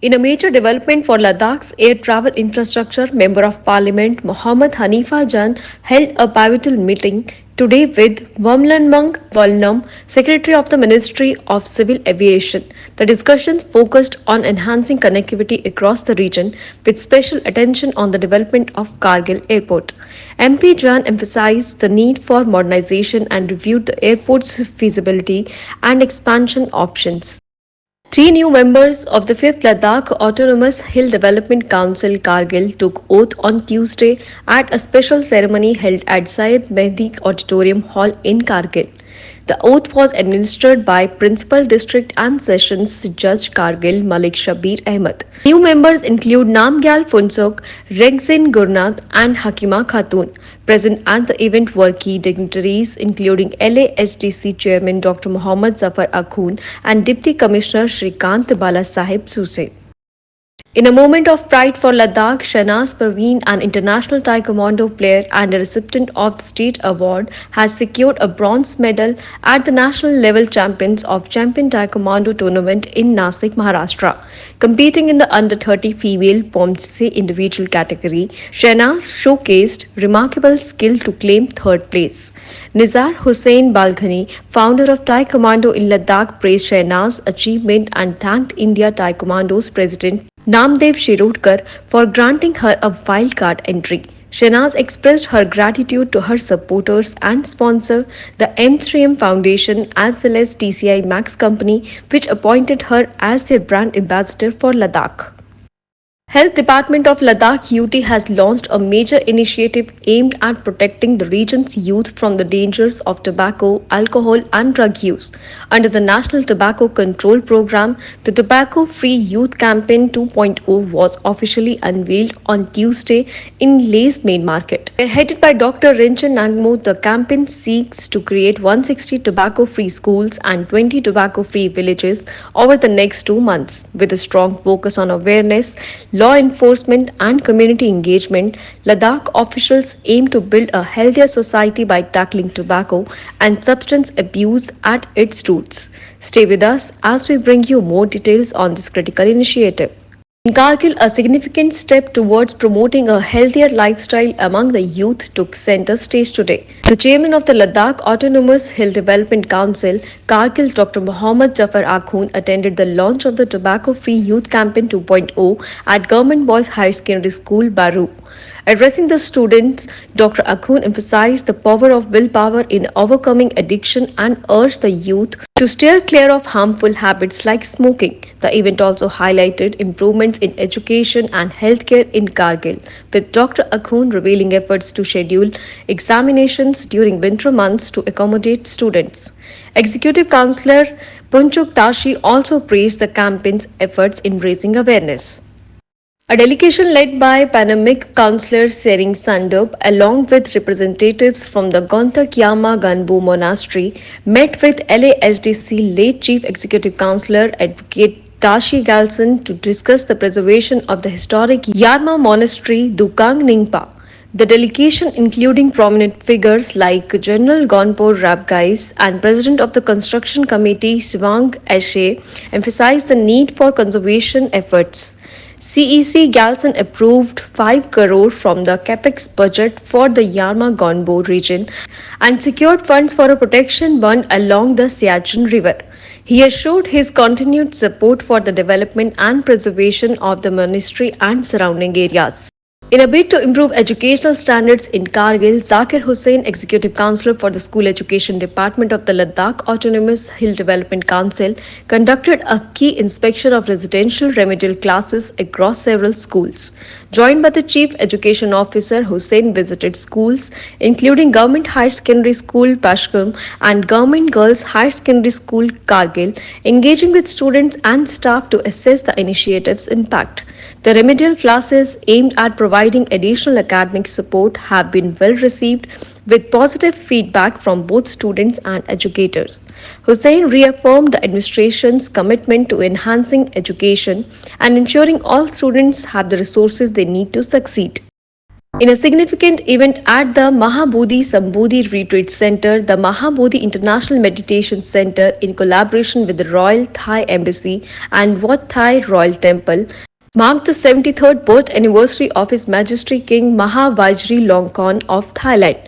In a major development for Ladakh's air travel infrastructure, Member of Parliament Mohammad Hanifa Jan held a pivotal meeting today with Vamlanmang Valnam, Secretary of the Ministry of Civil Aviation. The discussions focused on enhancing connectivity across the region with special attention on the development of Kargil Airport. MP Jan emphasized the need for modernization and reviewed the airport's feasibility and expansion options. Three new members of the 5th Ladakh Autonomous Hill Development Council Kargil took oath on Tuesday at a special ceremony held at Syed Mehdi Auditorium Hall in Kargil. The oath was administered by Principal District and Sessions Judge Kargil Malik Shabir Ahmed. New members include Namgyal Funsuk, Regzin Gurnath, and Hakima Khatun. Present at the event were key dignitaries including LAHDC Chairman Dr. Mohammad Zafar Akhun and Deputy Commissioner Shrikant Bala Sahib Suse. In a moment of pride for Ladakh, Shahnaz Parveen, an international Taekwondo player and a recipient of the State Award, has secured a bronze medal at the national level champions of Champion Taekwondo tournament in Nasik, Maharashtra. Competing in the under 30 female Pomse individual category, Shahnaz showcased remarkable skill to claim third place. Nizar Hussain Balghani, founder of Taekwondo in Ladakh, praised Shahnaz's achievement and thanked India Taekwondo's president Namdev Shirodkar for granting her a wildcard entry. Shahnaz expressed her gratitude to her supporters and sponsor, the M3M Foundation as well as TCI Max Company, which appointed her as their brand ambassador for Ladakh. Health Department of Ladakh UT has launched a major initiative aimed at protecting the region's youth from the dangers of tobacco, alcohol and drug use. Under the National Tobacco Control Program, the Tobacco Free Youth Campaign 2.0 was officially unveiled on Tuesday in Lay's main market. Headed by Dr. Rinchen Nangmo, the campaign seeks to create 160 tobacco-free schools and 20 tobacco-free villages over the next 2 months. With a strong focus on awareness, law enforcement and community engagement, Ladakh officials aim to build a healthier society by tackling tobacco and substance abuse at its roots. Stay with us as we bring you more details on this critical initiative. In Kargil, a significant step towards promoting a healthier lifestyle among the youth took center stage today. The chairman of the Ladakh Autonomous Hill Development Council, Kargil, Dr. Mohammad Zafar Akhun, attended the launch of the Tobacco Free Youth Campaign 2.0 at Government Boys Higher Secondary School, Baru. Addressing the students, Dr. Akhun emphasized the power of willpower in overcoming addiction and urged the youth to steer clear of harmful habits like smoking. The event also highlighted improvements in education and healthcare in Kargil, with Dr. Akhun revealing efforts to schedule examinations during winter months to accommodate students. Executive Councillor Punchuk Tashi also praised the campaign's efforts in raising awareness. A delegation led by Panamic Councillor Sering Sandup along with representatives from the Gontakyama Ganbu Monastery met with LASDC late Chief Executive Councillor Advocate Tashi Galson to discuss the preservation of the historic Yarma Monastery Dukang Ningpa. The delegation, including prominent figures like General Gonpo Rabgais and President of the Construction Committee Swang Eshe, emphasized the need for conservation efforts. CEC Galson approved 5 crore from the capex budget for the Yarma Gonbo region and secured funds for a protection bond along the Siachen River. He assured his continued support for the development and preservation of the monastery and surrounding areas. In a bid to improve educational standards in Kargil, Zakir Hussain, Executive Councillor for the School Education Department of the Ladakh Autonomous Hill Development Council, conducted a key inspection of residential remedial classes across several schools. Joined by the Chief Education Officer, Hussain visited schools including Government Higher Secondary School Pashkum and Government Girls Higher Secondary School Kargil, engaging with students and staff to assess the initiative's impact. The remedial classes aimed at providing additional academic support have been well received with positive feedback from both students and educators. Hussain reaffirmed the administration's commitment to enhancing education and ensuring all students have the resources they need to succeed. In a significant event at the Mahabodhi Sambodhi Retreat Center, the Mahabodhi International Meditation Center, in collaboration with the Royal Thai Embassy and Wat Thai Royal Temple, marked the 73rd birth anniversary of His Majesty King Maha Vajiralongkorn of Thailand.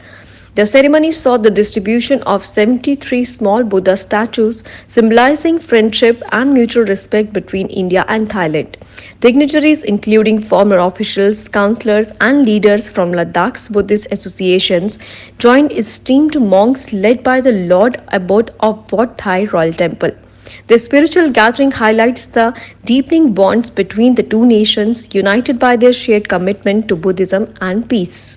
The ceremony saw the distribution of 73 small Buddha statues symbolizing friendship and mutual respect between India and Thailand. Dignitaries, including former officials, councillors, and leaders from Ladakh's Buddhist associations, joined esteemed monks led by the Lord Abbot of Wat Thai Royal Temple. This spiritual gathering highlights the deepening bonds between the two nations, united by their shared commitment to Buddhism and peace.